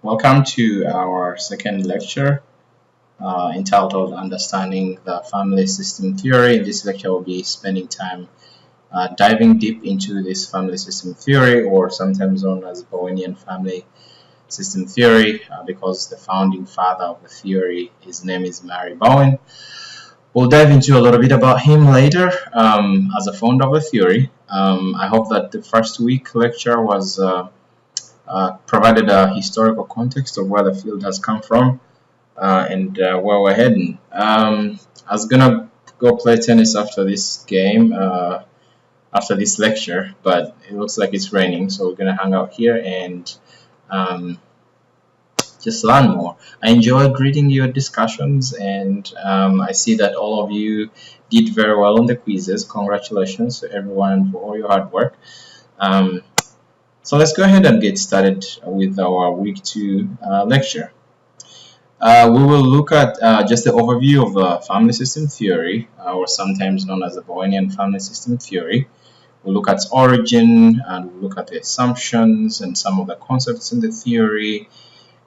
Welcome to our second lecture entitled Understanding the Family System Theory. In this lecture, we'll be spending time diving deep into this family system theory, or sometimes known as Bowenian family system theory, because the founding father of the theory, his name is Murray Bowen. We'll dive into a little bit about him later as a founder of the theory. I hope that the first week lecture was provided a historical context of where the field has come from and where we're heading. I was gonna go play tennis after this game, after this lecture, but it looks like it's raining, so we're gonna hang out here and um, just learn more. I enjoyed reading your discussions, and I see that all of you did very well on the quizzes. Congratulations to everyone for all your hard work. Um, so let's go ahead and get started with our week 2 lecture. We will look at just the overview of family system theory, or sometimes known as the Bowenian family system theory. We'll look at its origin, and we'll look at the assumptions and some of the concepts in the theory.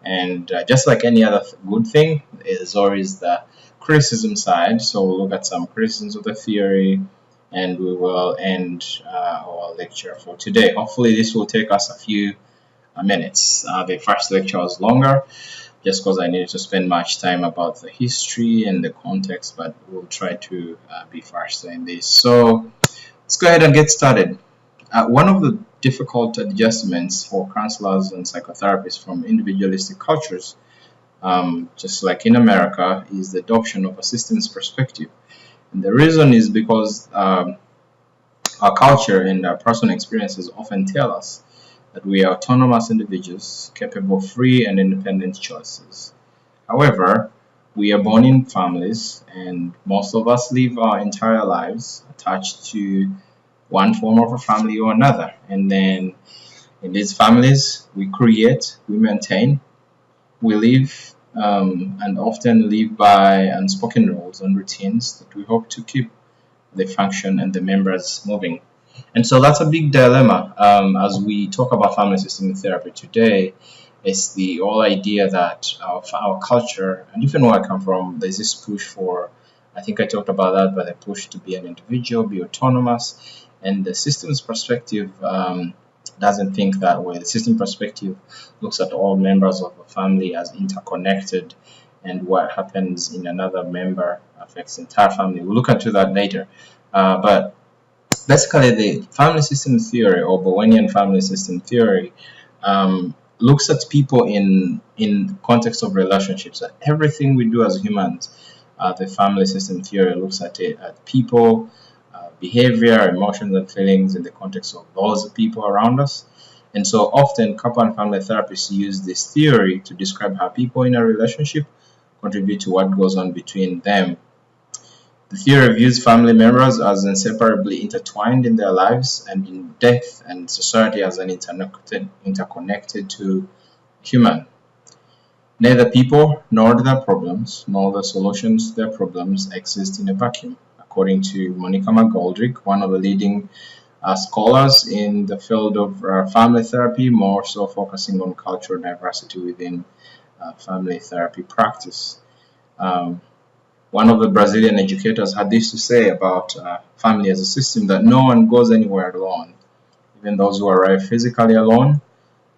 And just like any other good thing, there's always the criticism side. So we'll look at some criticisms of the theory, and we will end our lecture for today. Hopefully this will take us a few minutes. The first lecture was longer just because I needed to spend much time about the history and the context, but we'll try to be faster in this. So let's go ahead and get started. One of the difficult adjustments for counselors and psychotherapists from individualistic cultures, just like in America, is the adoption of a systems perspective. And the reason is because our culture and our personal experiences often tell us that we are autonomous individuals capable of free and independent choices. However, we are born in families, and most of us live our entire lives attached to one form of a family or another. And then in these families, we create, we maintain, we live, and often live by unspoken rules and routines that we hope to keep the function and the members moving. And so that's a big dilemma as we talk about family system therapy today. It's the whole idea that our culture, and even where I come from, there's this push for, I think I talked about that, but the push to be an individual, be autonomous. And the systems perspective doesn't think that way. The system perspective looks at all members of a family as interconnected, and what happens in another member affects the entire family. We'll look into that later. But basically, the family system theory, or Bowenian family system theory, looks at people in context of relationships. That everything we do as humans, the family system theory looks at it at people, behavior, emotions, and feelings in the context of those people around us. And so often, couple and family therapists use this theory to describe how people in a relationship contribute to what goes on between them. The theory views family members as inseparably intertwined in their lives and in death, and society as an interconnected to human. Neither people nor their problems, nor the solutions to their problems exist in a vacuum. According to Monica McGoldrick, one of the leading scholars in the field of family therapy, more so focusing on cultural diversity within family therapy practice. One of the Brazilian educators had this to say about family as a system, that no one goes anywhere alone. Even those who arrive physically alone,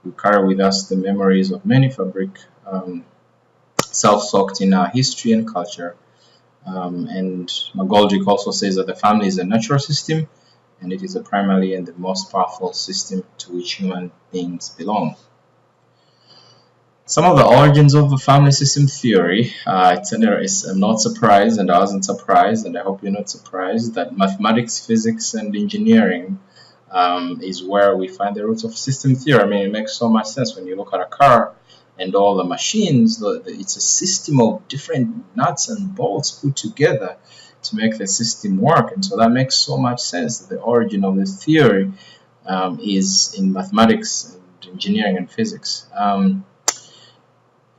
we carry with us the memories of many fabric self-soaked in our history and culture. And McGoldrick also says that the family is a natural system, and it is the primary and the most powerful system to which human beings belong. Some of the origins of the family system theory, I'm not surprised, and I wasn't surprised, and I hope you're not surprised, that mathematics, physics, and engineering is where we find the roots of system theory. I mean, it makes so much sense when you look at a car and all the machines. It's a system of different nuts and bolts put together to make the system work. And so that makes so much sense that the origin of this theory is in mathematics and engineering and physics.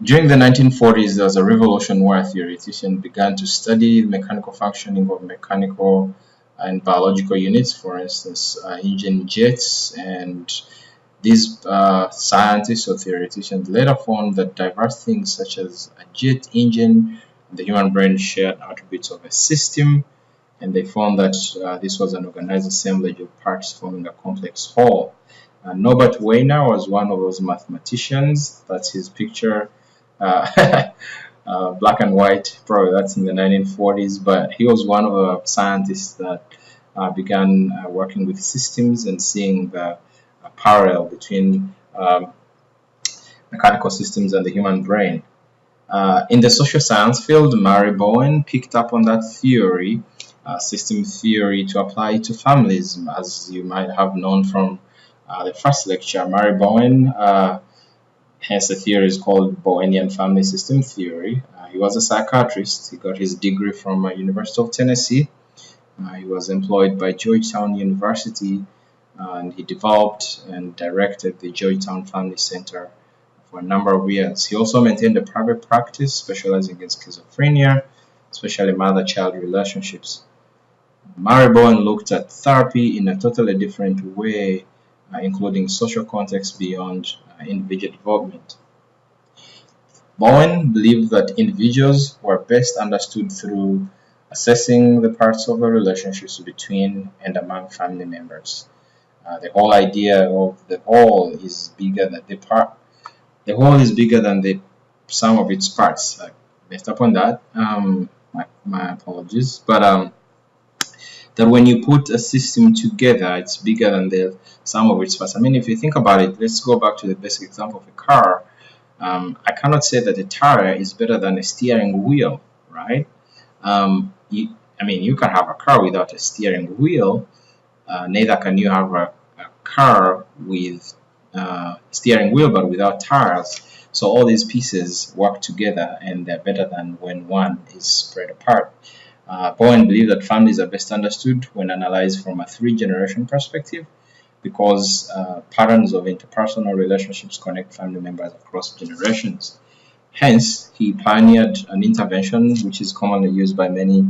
During the 1940s, there was a revolution where theoreticians began to study mechanical functioning of mechanical and biological units, for instance, engine jets and These scientists or theoreticians later found that diverse things such as a jet engine and the human brain shared attributes of a system, and they found that this was an organized assemblage of parts forming a complex whole. Norbert Wiener was one of those mathematicians. That's his picture, black and white, probably that's in the 1940s, but he was one of the scientists that began working with systems and seeing the parallel between mechanical systems and the human brain. In the social science field, Murray Bowen picked up on that theory, system theory, to apply to families, as you might have known from the first lecture. Murray Bowen, hence the theory is called Bowenian family system theory. He was a psychiatrist. He got his degree from University of Tennessee. He was employed by Georgetown University, and he developed and directed the Georgetown Family Center for a number of years. He also maintained a private practice specializing in schizophrenia, especially mother-child relationships. Murray Bowen looked at therapy in a totally different way, including social context beyond individual development. Bowen believed that individuals were best understood through assessing the parts of the relationships between and among family members. The whole idea of the whole is bigger than the part. The whole is bigger than the sum of its parts. Based upon that, my apologies, but that when you put a system together, it's bigger than the sum of its parts. I mean, if you think about it, let's go back to the basic example of a car. I cannot say that a tire is better than a steering wheel, right? You can have a car without a steering wheel. Neither can you have a car with steering wheel but without tires. So all these pieces work together, and they're better than when one is spread apart. Bowen believed that families are best understood when analyzed from a three-generation perspective, because patterns of interpersonal relationships connect family members across generations. Hence, he pioneered an intervention which is commonly used by many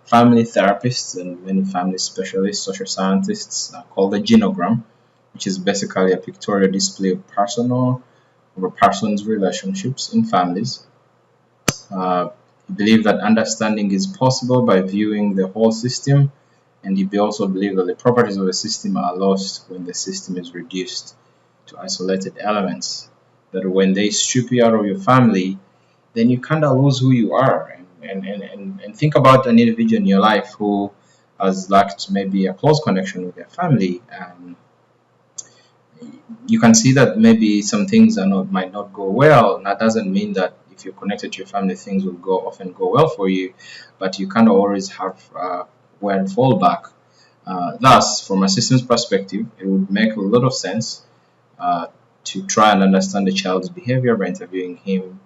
family therapists and many family specialists, social scientists, called the genogram, which is basically a pictorial display of a person's relationships in families. He believed that understanding is possible by viewing the whole system, and he also believed that the properties of a system are lost when the system is reduced to isolated elements. That when they strip you out of your family, then you kind of lose who you are. And think about an individual in your life who has lacked maybe a close connection with their family. You can see that maybe some things might not go well. That doesn't mean that if you're connected to your family, things will often go well for you, but you kind of always have where to fall back. Thus, from a systems perspective, it would make a lot of sense to try and understand the child's behavior by interviewing him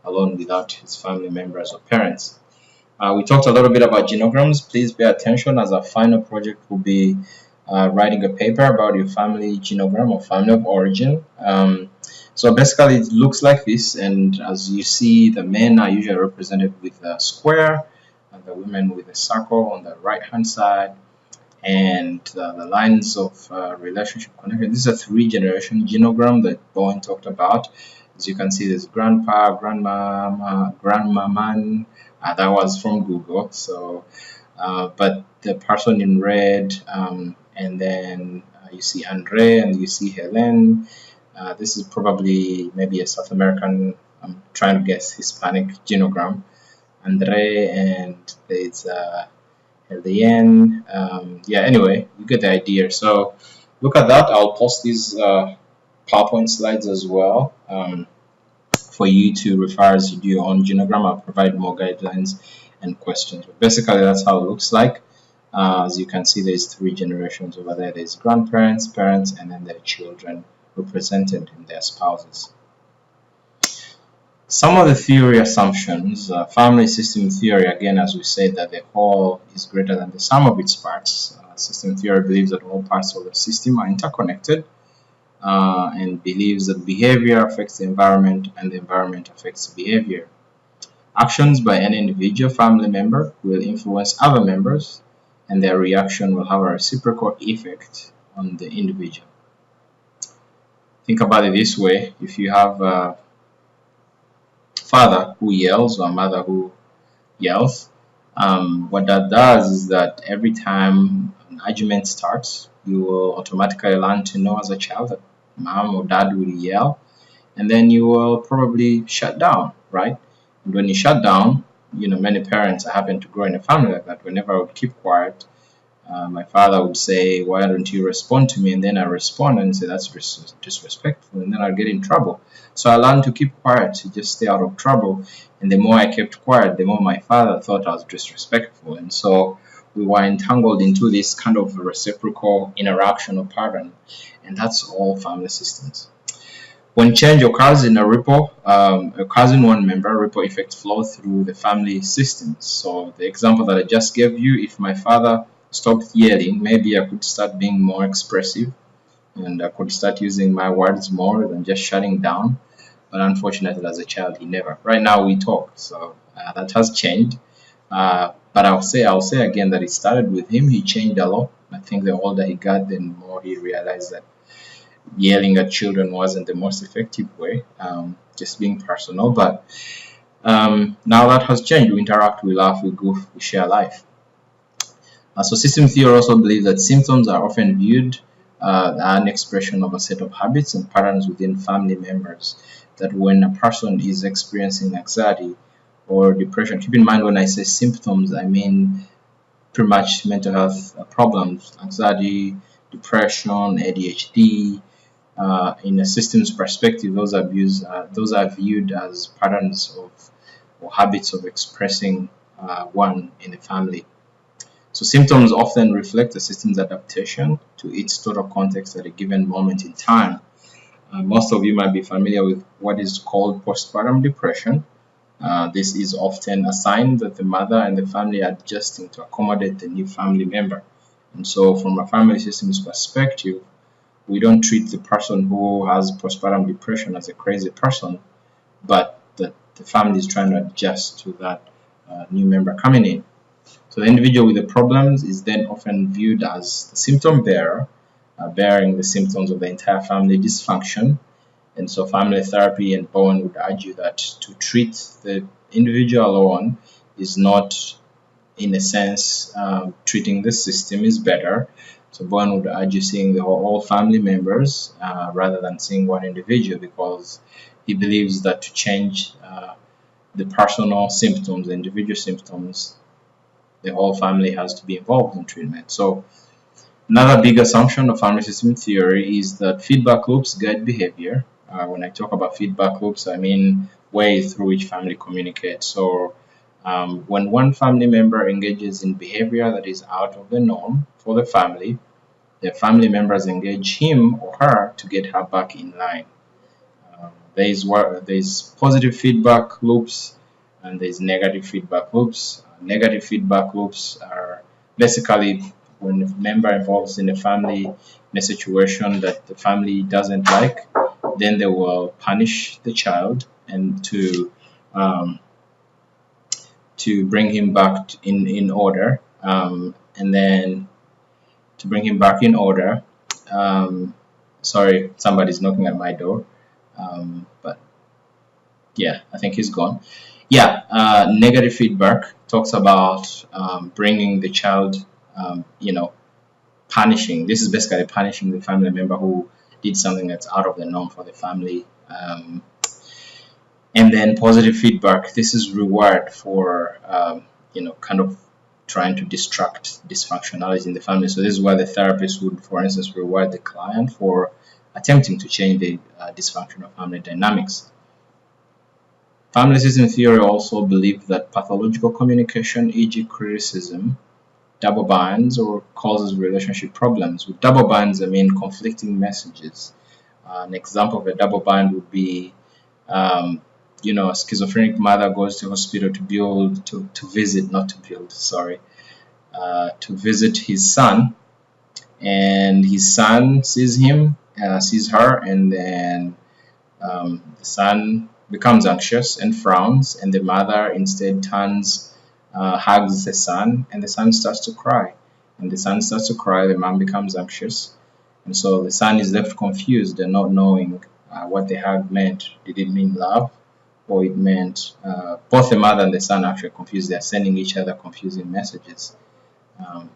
alone without his family members or parents. We talked a little bit about genograms. Please pay attention, as our final project will be writing a paper about your family genogram or family of origin. So basically it looks like this, and as you see, the men are usually represented with a square and the women with a circle on the right hand side, and the lines of relationship connection. This is a three-generation genogram that Bowen talked about. As you can see, there's grandpa, grandmama, grandmaman. That was from Google. So, but the person in red, and then you see Andre and you see Helen. This is probably maybe a South American, I'm trying to guess, Hispanic genogram. Andre, and there's at the end. Yeah, anyway, you get the idea. So look at that. I'll post these PowerPoint slides as well for you to refer as you do your own genogram. I'll provide more guidelines and questions. But basically, that's how it looks like. As you can see, there's three generations over there. There's grandparents, parents, and then their children represented in their spouses. Some of the theory assumptions. Family system theory, again, as we said, that the whole is greater than the sum of its parts. System theory believes that all parts of the system are interconnected, and believes that behavior affects the environment and the environment affects behavior. Actions by an individual family member will influence other members, and their reaction will have a reciprocal effect on the individual. Think about it this way: if you have a father who yells or a mother who yells, what that does is that every time an argument starts, you will automatically learn to know as a child that mom or dad will yell, and then you will probably shut down, right? And when you shut down, many parents, I happen to grow in a family like that. Whenever I would keep quiet, my father would say, "Why don't you respond to me?" And then I respond and say, "That's disrespectful," and then I'll get in trouble. So I learned to keep quiet, to just stay out of trouble. And the more I kept quiet, the more my father thought I was disrespectful. And so we were entangled into this kind of reciprocal interaction or pattern. And that's all family systems. When change occurs in a ripple, occurs in one member, ripple effect flows through the family systems. So the example that I just gave you, if my father stopped yelling, maybe I could start being more expressive, and I could start using my words more than just shutting down. But unfortunately, as a child, he never. Right now, we talk, so that has changed. But I'll say again that it started with him. He changed a lot. I think the older he got, the more he realized that yelling at children wasn't the most effective way. Just being personal. But now that has changed. We interact, we laugh, we goof, we share life. So system theory also believes that symptoms are often viewed as an expression of a set of habits and patterns within family members. That when a person is experiencing anxiety or depression, keep in mind when I say symptoms, I mean pretty much mental health problems, anxiety, depression, ADHD. In a systems perspective, those are viewed as patterns of or habits of expressing one in the family. So symptoms often reflect the system's adaptation to its total context at a given moment in time. Most of you might be familiar with what is called postpartum depression. This is often a sign that the mother and the family are adjusting to accommodate the new family member. And so from a family systems perspective, we don't treat the person who has postpartum depression as a crazy person, but that the family is trying to adjust to that new member coming in. So the individual with the problems is then often viewed as the symptom bearer, bearing the symptoms of the entire family dysfunction. And so family therapy and Bowen would argue that to treat the individual alone is not, in a sense, treating the system is better. So Bowen would argue seeing all family members rather than seeing one individual, because he believes that to change the personal symptoms, the individual symptoms, the whole family has to be involved in treatment. So another big assumption of family system theory is that feedback loops guide behavior. When I talk about feedback loops, I mean ways through which family communicates. So when one family member engages in behavior that is out of the norm for the family members engage him or her to get her back in line. There's positive feedback loops and there's negative feedback loops. Negative feedback loops are basically when a member involves in a family in a situation that the family doesn't like, then they will punish the child and to bring him back in order, and then to bring him back in order. Sorry, somebody's knocking at my door, but yeah, I think he's gone. Yeah, negative feedback talks about bringing the child, punishing. This is basically punishing the family member who did something that's out of the norm for the family. And then positive feedback. This is reward for, kind of trying to distract dysfunctionality in the family. So this is where the therapist would, for instance, reward the client for attempting to change the dysfunctional family dynamics. Family system theory also believes that pathological communication, e.g. criticism, double binds or causes relationship problems. With double binds, I mean conflicting messages. An example of a double bind would be, a schizophrenic mother goes to hospital to visit his son, and his son sees her, and then the son becomes anxious and frowns, and the mother instead hugs the son, and the son starts to cry. And the son starts to cry, the mom becomes anxious, And so the son is left confused and not knowing what the hug meant. Did it mean love, or it meant both the mother and the son actually confused? They're sending each other confusing messages. Um,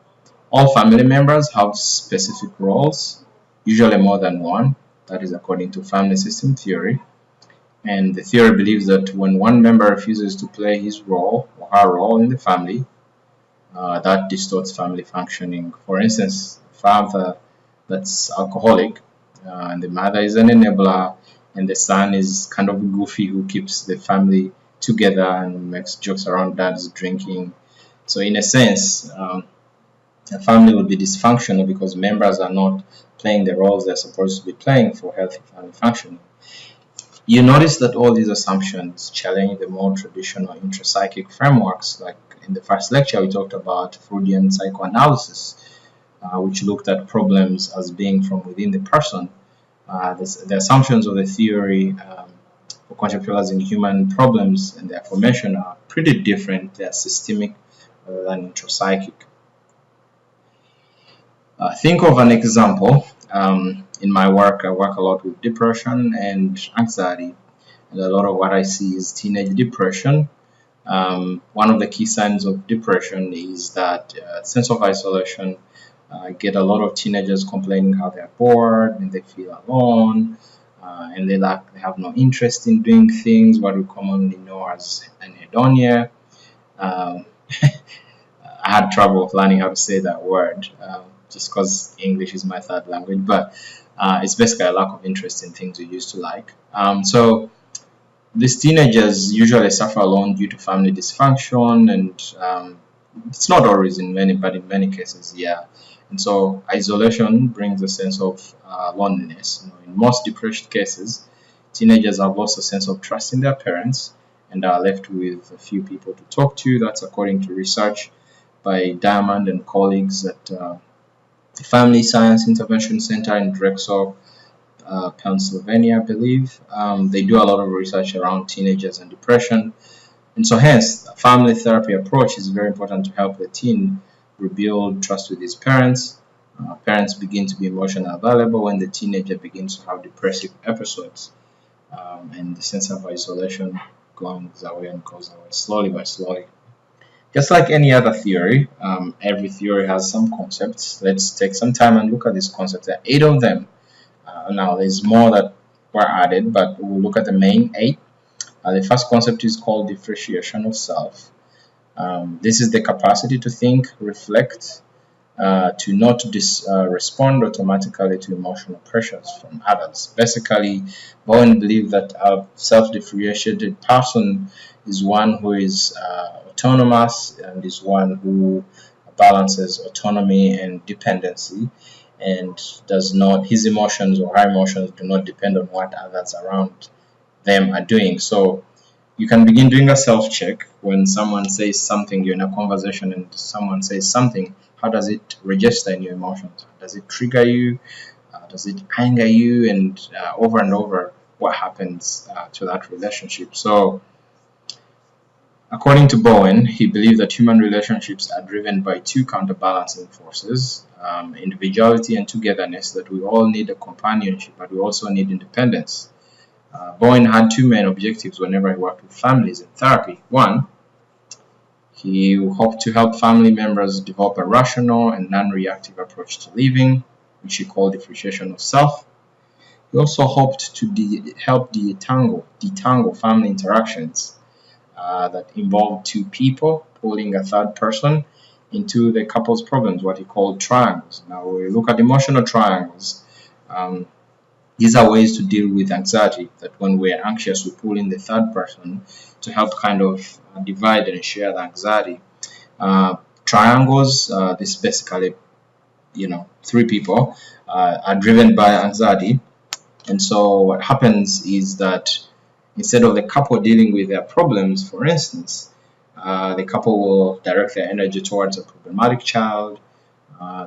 all family members have specific roles, usually more than one. That is according to family system theory. And the theory believes that when one member refuses to play his role or her role in the family, that distorts family functioning. For instance, father that's alcoholic, and the mother is an enabler, and the son is kind of goofy who keeps the family together and makes jokes around dad's drinking. So in a sense, a family will be dysfunctional because members are not playing the roles they're supposed to be playing for healthy family functioning. You notice that all these assumptions challenge the more traditional intrapsychic frameworks. Like in the first lecture, we talked about Freudian psychoanalysis, which looked at problems as being from within the person. The assumptions of the theory for conceptualizing human problems and their formation are pretty different. They are systemic rather than intrapsychic. Think of an example. In my work, I work a lot with depression and anxiety, and a lot of what I see is teenage depression. One of the key signs of depression is that sense of isolation. I get a lot of teenagers complaining how they're bored and they feel alone, and they have no interest in doing things, what we commonly know as anhedonia. Um, I had trouble learning how to say that word, just because English is my third language, but it's basically a lack of interest in things we used to like. So these teenagers usually suffer alone due to family dysfunction, and it's not always in many, but in many cases, yeah. And so isolation brings a sense of loneliness. In most depressed cases, teenagers have lost a sense of trust in their parents and are left with a few people to talk to. That's according to research by Diamond and colleagues at the Family Science Intervention Center in Drexel, Pennsylvania, I believe. They do a lot of research around teenagers and depression. And so hence, a family therapy approach is very important to help the teen rebuild trust with his parents. Parents begin to be emotionally available when the teenager begins to have depressive episodes. And the sense of isolation goes away and goes away slowly by slowly. Just like any other theory, every theory has some concepts. Let's take some time and look at these concepts. There are 8 of them. Now, there's more that were added, but we'll look at the main 8. The first concept is called differentiation of self. This is the capacity to think, reflect, to not respond automatically to emotional pressures from others. Basically, Bowen believed that a self-differentiated person is one who is autonomous and is one who balances autonomy and dependency, and does not, his emotions or her emotions do not depend on what others around them are doing. So you can begin doing a self-check when someone says something, you're in a conversation and someone says something. How does it register in your emotions? Does it trigger you? Does it anger you? And over, what happens to that relationship? So according to Bowen, he believed that human relationships are driven by 2 counterbalancing forces, individuality and togetherness, that we all need a companionship, but we also need independence. Bowen had 2 main objectives whenever he worked with families in therapy. One, he hoped to help family members develop a rational and non-reactive approach to living, which he called differentiation of self. He also hoped to help detangle family interactions that involve 2 people pulling a third person into the couple's problems, what he called triangles. Now, we look at emotional triangles. These are ways to deal with anxiety, that when we're anxious, we pull in the third person to help kind of divide and share the anxiety. Triangles, this basically, 3 people are driven by anxiety. And so what happens is that instead of the couple dealing with their problems, for instance, the couple will direct their energy towards a problematic child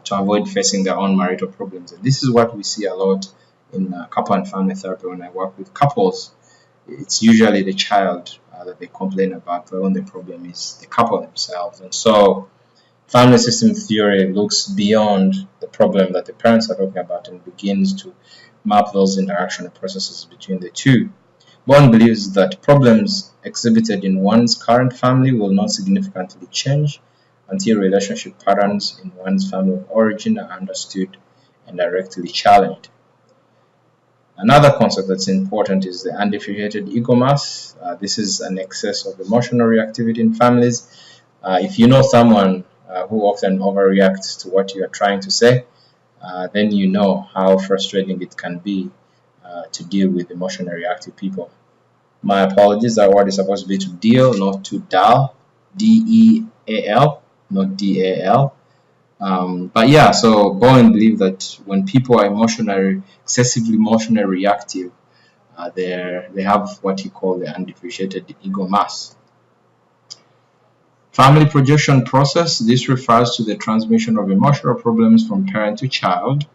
to avoid facing their own marital problems. And this is what we see a lot in couple and family therapy. When I work with couples, it's usually the child that they complain about, but when the problem is the couple themselves. And so Family system theory looks beyond the problem that the parents are talking about and begins to map those interaction processes between the two. Bowen believes that problems exhibited in one's current family will not significantly change until relationship patterns in one's family of origin are understood and directly challenged. Another concept that's important is the undifferentiated ego mass. This is an excess of emotional reactivity in families. If you know someone who often overreacts to what you are trying to say, then you know how frustrating it can be to deal with emotionally reactive people. My apologies, that word is supposed to be to deal, not to dial. D-E-A-L, not D-A-L. But yeah, so Bowen believed that when people are excessively emotionally reactive, they have what he called the undifferentiated ego mass. Family projection process. This refers to the transmission of emotional problems from parent to child.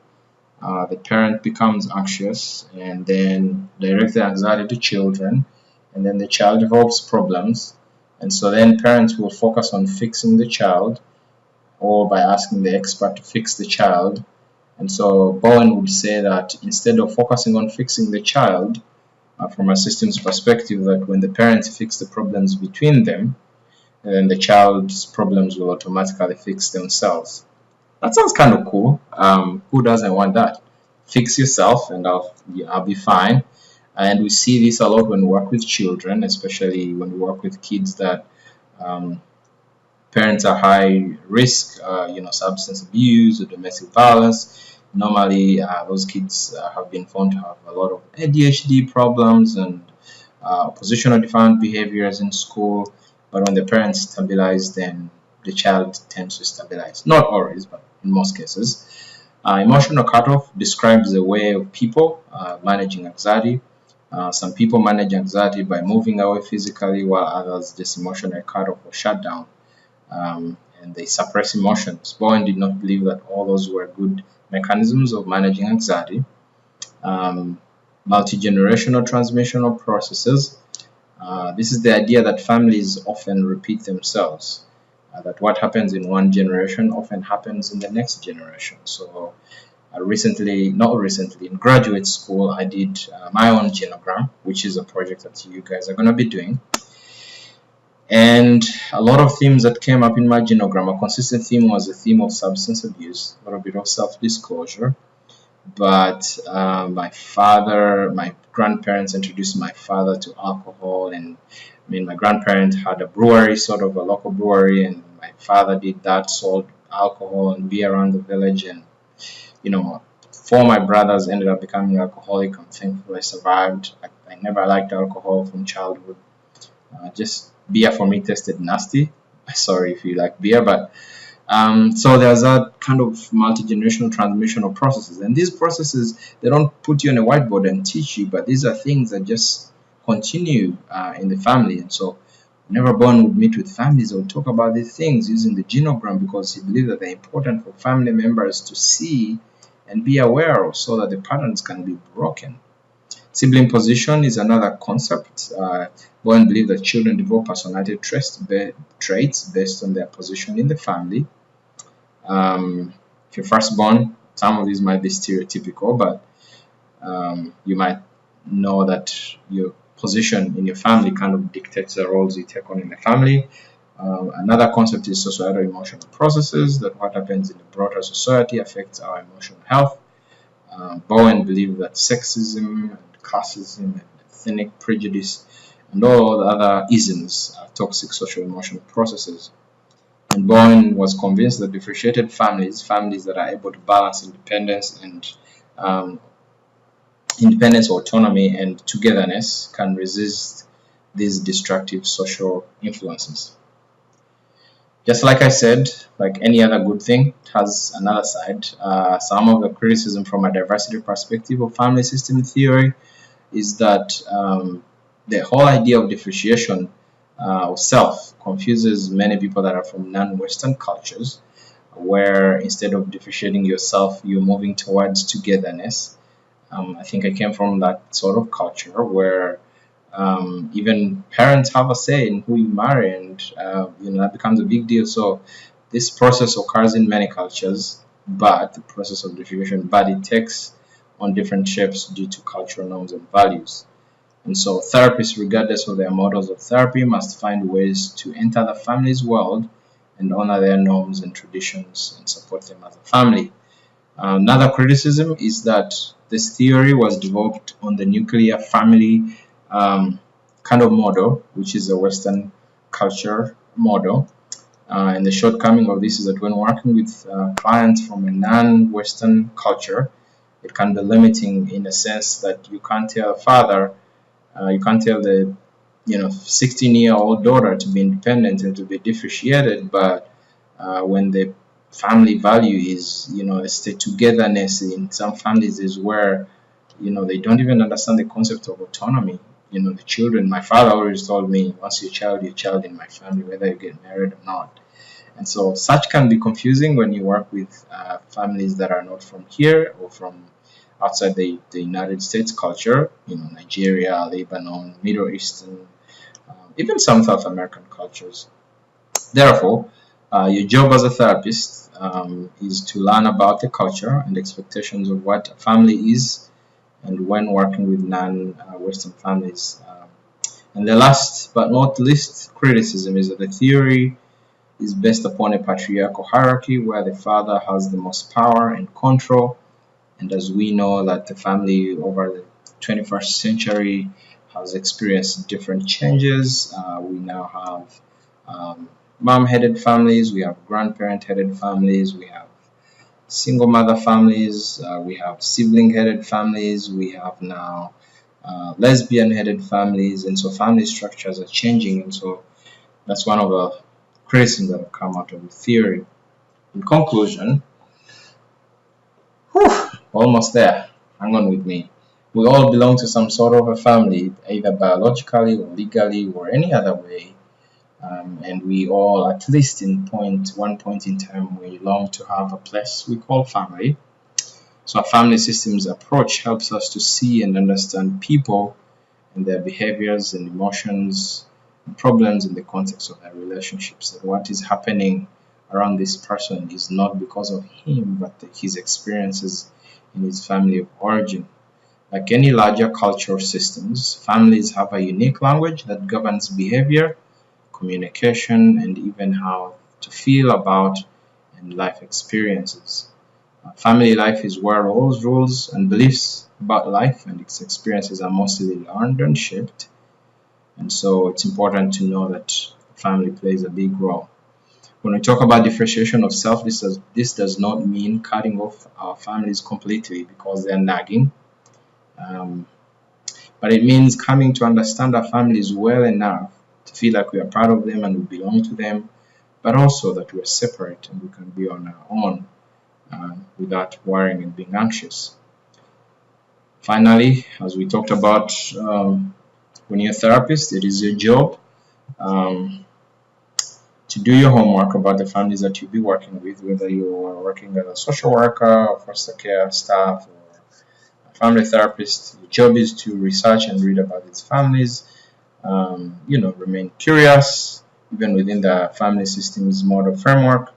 The parent becomes anxious and then directs the anxiety to children, and then the child develops problems, and so then parents will focus on fixing the child or by asking the expert to fix the child. And so Bowen would say that instead of focusing on fixing the child, from a systems perspective, that when the parents fix the problems between them, then the child's problems will automatically fix themselves. That sounds kind of cool. Who doesn't want that? Fix yourself and I'll be fine. And we see this a lot when we work with children, especially when we work with kids that parents are high risk, substance abuse or domestic violence. Normally, those kids have been found to have a lot of ADHD problems and oppositional defiant behaviors in school. But when the parents stabilize, then the child tends to stabilize. Not always, but in most cases. Emotional cutoff describes the way of people managing anxiety. Some people manage anxiety by moving away physically, while others just emotionally cut off or shut down. And they suppress emotions. Bowen did not believe that all those were good mechanisms of managing anxiety. Multi-generational transmissional processes. This is the idea that families often repeat themselves, that what happens in one generation often happens in the next generation. So not recently, in graduate school, I did my own genogram, which is a project that you guys are going to be doing. And a lot of themes that came up in my genogram, a consistent theme was the theme of substance abuse, a little bit of self-disclosure. But my grandparents introduced my father to alcohol, and my grandparents had a brewery, sort of a local brewery, and my father did that, sold alcohol and beer around the village, and four of my brothers ended up becoming alcoholic. I'm thankful I survived. I never liked alcohol from childhood. Just beer for me tasted nasty. Sorry if you like beer, but so there's that kind of multi-generational transmission of processes, and these processes, they don't put you on a whiteboard and teach you, but these are things that just continue in the family. And so whenever Bowen would meet with families, they would talk about these things using the genogram, because he believed that they're important for family members to see and be aware of, so that the patterns can be broken. Sibling position is another concept. Bowen believed that children develop personality traits based on their position in the family. If you're firstborn, some of these might be stereotypical, but you might know that your position in your family kind of dictates the roles you take on in the family. Another concept is societal emotional processes, that what happens in the broader society affects our emotional health. Bowen believed that sexism and classism and ethnic prejudice and all the other isms are toxic social emotional processes. And Bowen was convinced that differentiated families that are able to balance independence, autonomy, and togetherness, can resist these destructive social influences. Just like I said, like any other good thing, it has another side. Some of the criticism from a diversity perspective of family system theory is that the whole idea of differentiation of self confuses many people that are from non-Western cultures, where instead of differentiating yourself, you're moving towards togetherness. I think I came from that sort of culture where even parents have a say in who you marry, and that becomes a big deal. So This process occurs in many cultures, but the process of diffusion, but it takes on different shapes due to cultural norms and values. And so therapists, regardless of their models of therapy, must find ways to enter the family's world and honor their norms and traditions and support them as a family. Another criticism is that this theory was developed on the nuclear family kind of model, which is a Western culture model. And the shortcoming of this is that when working with clients from a non-Western culture, it can be limiting in a sense that you can't tell a father, you can't tell the 16-year-old daughter to be independent and to be differentiated, but when the family value is a stay togetherness, in some families is where they don't even understand the concept of autonomy. The children, my father always told me, once you're a child in my family, whether you get married or not. And so such can be confusing when you work with families that are not from here or from outside the United States culture, Nigeria, Lebanon, Middle Eastern, even some South American cultures. Therefore, your job as a therapist is to learn about the culture and expectations of what a family is, and when working with non-Western families. And the last but not least criticism is that the theory is based upon a patriarchal hierarchy where the father has the most power and control. And as we know that the family over the 21st century has experienced different changes. We now have mom-headed families, we have grandparent-headed families, we have single mother families, we have sibling-headed families, we have now lesbian-headed families, and so family structures are changing. And so that's one of the criticisms that have come out of the theory. In conclusion, almost there, hang on with me. We all belong to some sort of a family, either biologically or legally or any other way. And we all, at least in one point in time, we long to have a place we call family. So a family systems approach helps us to see and understand people and their behaviors and emotions and problems in the context of their relationships. And what is happening around this person is not because of him, but his experiences in his family of origin. Like any larger cultural systems, families have a unique language that governs behavior, communication, and even how to feel about and life experiences. Family life is where roles, rules, and beliefs about life and its experiences are mostly learned and shaped. And so it's important to know that family plays a big role. When we talk about differentiation of self, this does not mean cutting off our families completely because they're nagging. But it means coming to understand our families well enough to feel like we are part of them and we belong to them, but also that we are separate and we can be on our own without worrying and being anxious. Finally, as we talked about, when you're a therapist, it is your job to do your homework about the families that you'll be working with, whether you are working as a social worker or foster care staff or a family therapist. Your job is to research and read about these families, remain curious, even within the family systems model framework.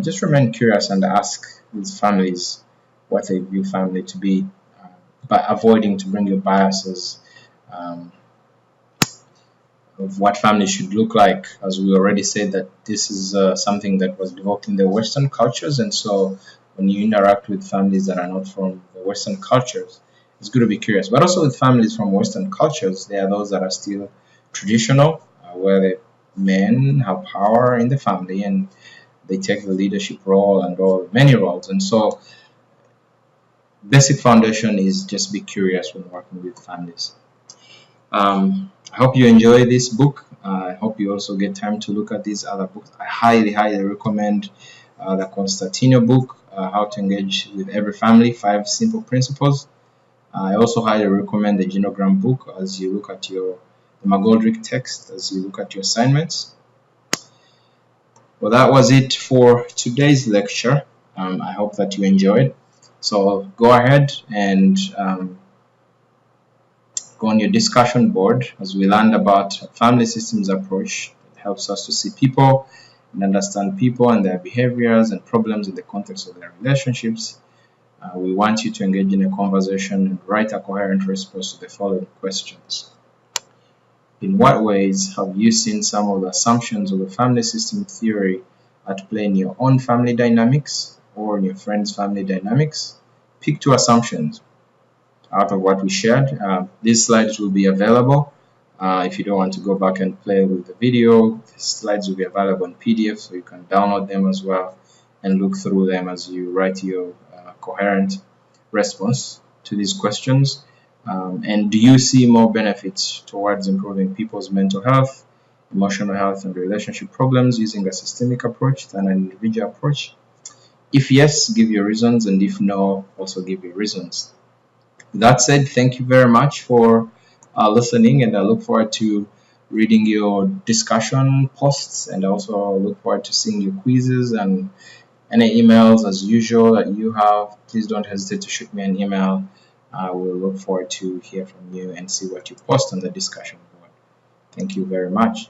Just remain curious and ask these families what they view family to be, by avoiding to bring your biases of what family should look like. As we already said, that this is something that was developed in the Western cultures, and so when you interact with families that are not from the Western cultures, it's good to be curious. But also with families from Western cultures, there are those that are still traditional, where the men have power in the family and they take the leadership role and many roles. And so basic foundation is just be curious when working with families. I hope you enjoy this book. I hope you also get time to look at these other books. I highly recommend the Constantino book, How to Engage with Every Family, 5 Simple Principles. I also highly recommend the Genogram book as you look at the McGoldrick text, as you look at your assignments. Well, that was it for today's lecture. I hope that you enjoyed. So go ahead and go on your discussion board as we learned about family systems approach that helps us to see people and understand people and their behaviors and problems in the context of their relationships. We want you to engage in a conversation and write a coherent response to the following questions. In what ways have you seen some of the assumptions of the family system theory at play in your own family dynamics or in your friends' family dynamics? Pick 2 assumptions out of what we shared. These slides will be available. If you don't want to go back and play with the video, the slides will be available in PDF, so you can download them as well and look through them as you write your coherent response to these questions. And do you see more benefits towards improving people's mental health, emotional health, and relationship problems using a systemic approach than an individual approach? If yes, give your reasons, and if no, also give your reasons. That said, thank you very much for listening, and I look forward to reading your discussion posts, and also look forward to seeing your quizzes and any emails as usual that you have. Please don't hesitate to shoot me an email. We'll look forward to hear from you and see what you post on the discussion board. Thank you very much.